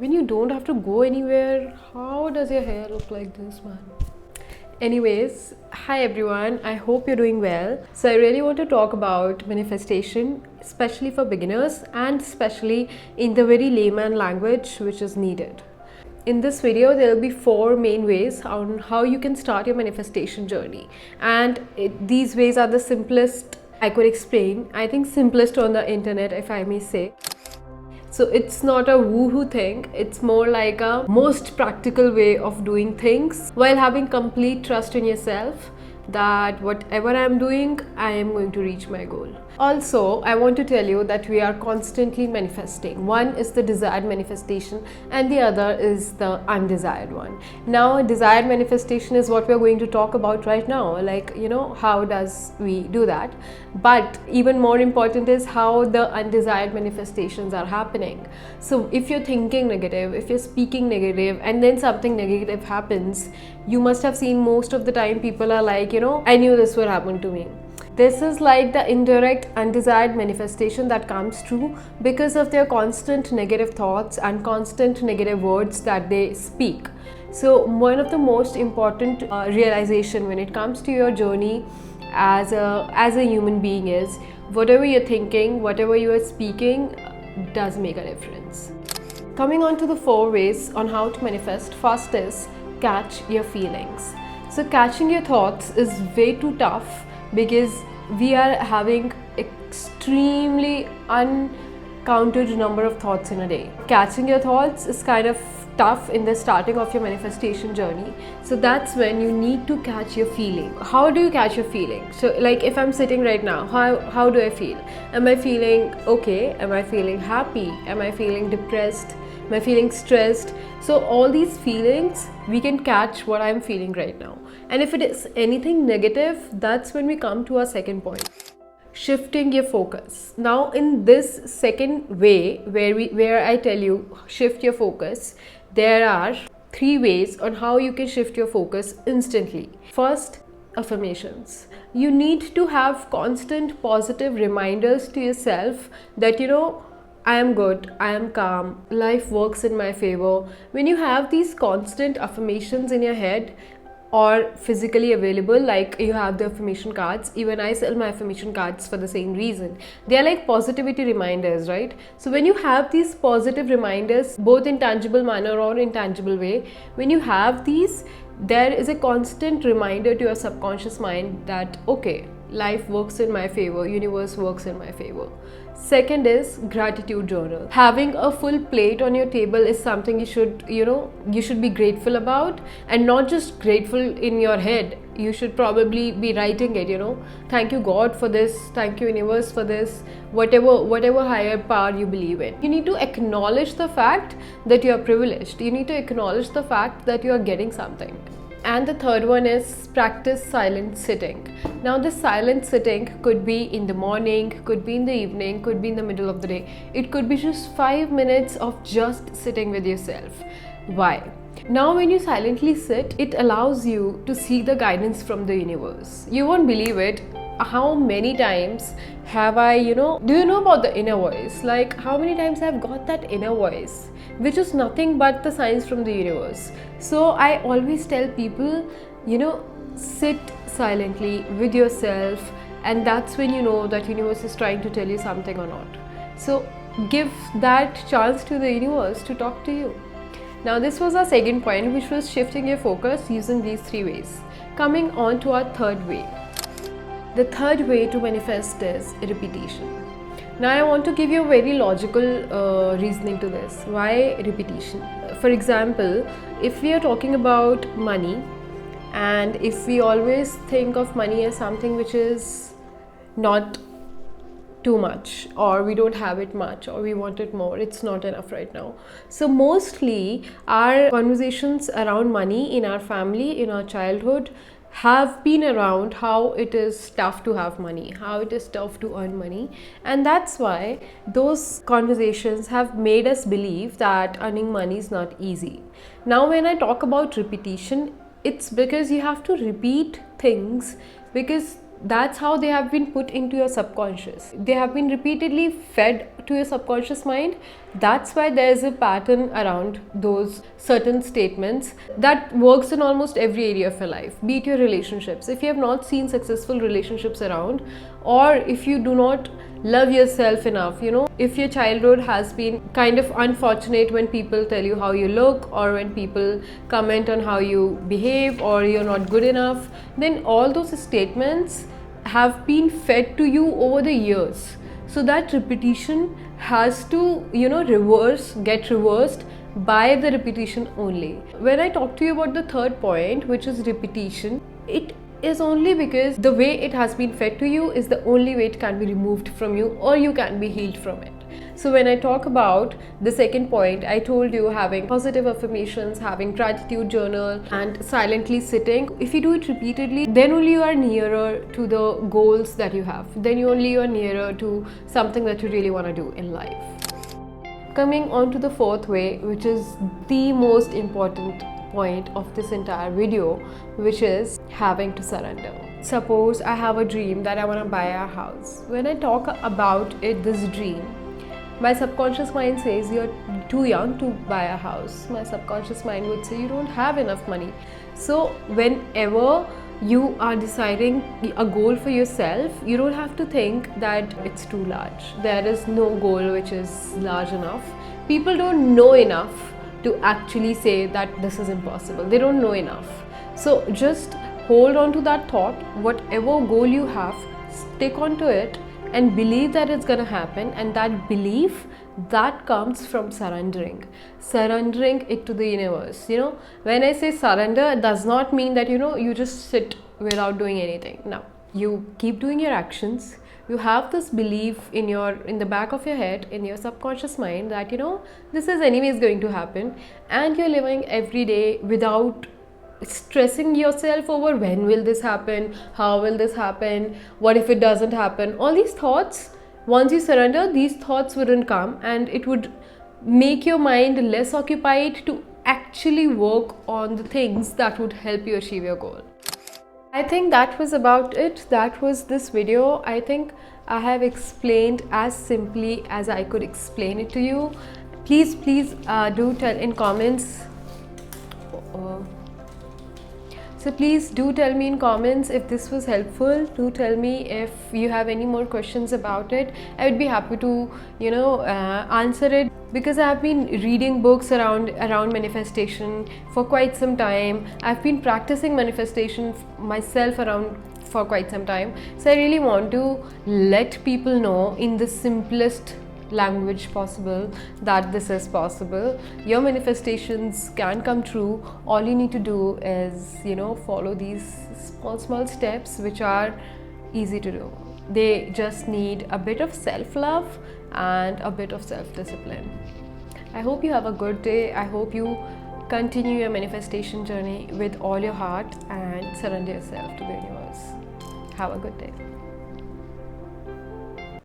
when you don't have to go anywhere, how does your hair look like this, man? Anyways, hi everyone, I hope you're doing well. So I really want to talk about manifestation, especially for beginners and especially in the very layman language which is needed. In this video, there will be 4 main ways on how you can start your manifestation journey, and these ways are the simplest I could explain. I think simplest on the internet, if I may say. So it's not a woohoo thing, it's more like a most practical way of doing things while having complete trust in yourself that whatever I'm doing, I am going to reach my goal. Also, I want to tell you that we are constantly manifesting. One is the desired manifestation and the other is the undesired one. Now, desired manifestation is what we're going to talk about right now. Like, how does we do that? But even more important is how the undesired manifestations are happening. So if you're thinking negative, if you're speaking negative, and then something negative happens, you must have seen most of the time people are like, I knew this would happen to me. This is like the indirect undesired manifestation that comes true because of their constant negative thoughts and constant negative words that they speak. So one of the most important realization when it comes to your journey as a human being is whatever you're thinking, whatever you are speaking does make a difference. Coming on to the 4 ways on how to manifest, first is catch your feelings. So catching your thoughts is way too tough because we are having extremely uncounted number of thoughts in a day. Catching your thoughts is kind of tough in the starting of your manifestation journey. So that's when you need to catch your feeling. How do you catch your feeling? So like if I'm sitting right now, how do I feel? Am I feeling okay? Am I feeling happy? Am I feeling depressed? Am I feeling stressed? So all these feelings, we can catch what I'm feeling right now. And if it is anything negative, that's when we come to our second point. Shifting your focus. Now in this second way where I tell you shift your focus, there are 3 ways on how you can shift your focus instantly. First, affirmations. You need to have constant positive reminders to yourself that I am good, I am calm, life works in my favor. When you have these constant affirmations in your head or physically available, like you have the affirmation cards, even I sell my affirmation cards for the same reason. They are like positivity reminders, right? So when you have these positive reminders, both in tangible manner or intangible way, when you have these, there is a constant reminder to your subconscious mind that okay, life works in my favor, universe works in my favor. Second is gratitude journal. Having a full plate on your table is something you should be grateful about, and not just grateful in your head. You should probably be writing it, thank you God for this, thank you universe for this, whatever higher power you believe in. You need to acknowledge the fact that you are privileged. You need to acknowledge the fact that you are getting something. And the third one is practice silent sitting. Now this silent sitting could be in the morning, could be in the evening, could be in the middle of the day. It could be just 5 minutes of just sitting with yourself. Why? Now when you silently sit, it allows you to seek the guidance from the universe. You won't believe it. How many times have I, do you know about the inner voice? Like how many times I've got that inner voice, which is nothing but the signs from the universe. So I always tell people, sit silently with yourself, and that's when you know that universe is trying to tell you something or not. So give that chance to the universe to talk to you. Now this was our second point, which was shifting your focus using these 3 ways. Coming on to our third way. The third way to manifest is repetition. Now I want to give you a very logical reasoning to this. Why repetition? For example, if we are talking about money, and if we always think of money as something which is not too much, or we don't have it much, or we want it more, it's not enough right now. So mostly our conversations around money in our family, in our childhood, have been around how it is tough to have money, how it is tough to earn money, and that's why those conversations have made us believe that earning money is not easy. Now when I talk about repetition, it's because you have to repeat things because that's how they have been put into your subconscious. They have been repeatedly fed to your subconscious mind. That's why there's a pattern around those certain statements that works in almost every area of your life, be it your relationships. If you have not seen successful relationships around, or if you do not love yourself enough, if your childhood has been kind of unfortunate when people tell you how you look, or when people comment on how you behave, or you're not good enough, then all those statements have been fed to you over the years. So that repetition has to, get reversed by the repetition only. When I talk to you about the third point, which is repetition, it is only because the way it has been fed to you is the only way it can be removed from you, or you can be healed from it. So when I talk about the second point, I told you having positive affirmations, having gratitude journal, and silently sitting. If you do it repeatedly, then only you are nearer to the goals that you have. Then you are nearer to something that you really want to do in life. Coming on to the fourth way, which is the most important point of this entire video, which is having to surrender. Suppose I have a dream that I want to buy a house. When I talk about this dream, my subconscious mind says you're too young to buy a house. My subconscious mind would say you don't have enough money. So whenever you are deciding a goal for yourself, you don't have to think that it's too large. There is no goal which is large enough. People don't know enough to actually say that this is impossible. They don't know enough. So just hold on to that thought. Whatever goal you have, stick on to it and believe that it's gonna happen. And that belief, that comes from surrendering it to the universe. When I say surrender, it does not mean that you just sit without doing anything. No, you keep doing your actions. You have this belief in the back of your head, in your subconscious mind, that this is anyways going to happen, and you're living every day without stressing yourself over when will this happen, how will this happen, what if it doesn't happen. All these thoughts, once you surrender, these thoughts wouldn't come, and it would make your mind less occupied to actually work on the things that would help you achieve your goal. I think that was about it. That was this video. I think I have explained as simply as I could explain it to you. Please do tell in comments. So please do tell me in comments if this was helpful. Do tell me if you have any more questions about it. I would be happy to answer it, because I have been reading books around manifestation for quite some time. I've been practicing manifestation myself for quite some time. So I really want to let people know in the simplest language possible that this is possible. Your manifestations can come true. All you need to do is follow these small steps, which are easy to do. They just need a bit of self-love and a bit of self-discipline. I hope you have a good day. I hope you continue your manifestation journey with all your heart and surrender yourself to the universe. Have a good day.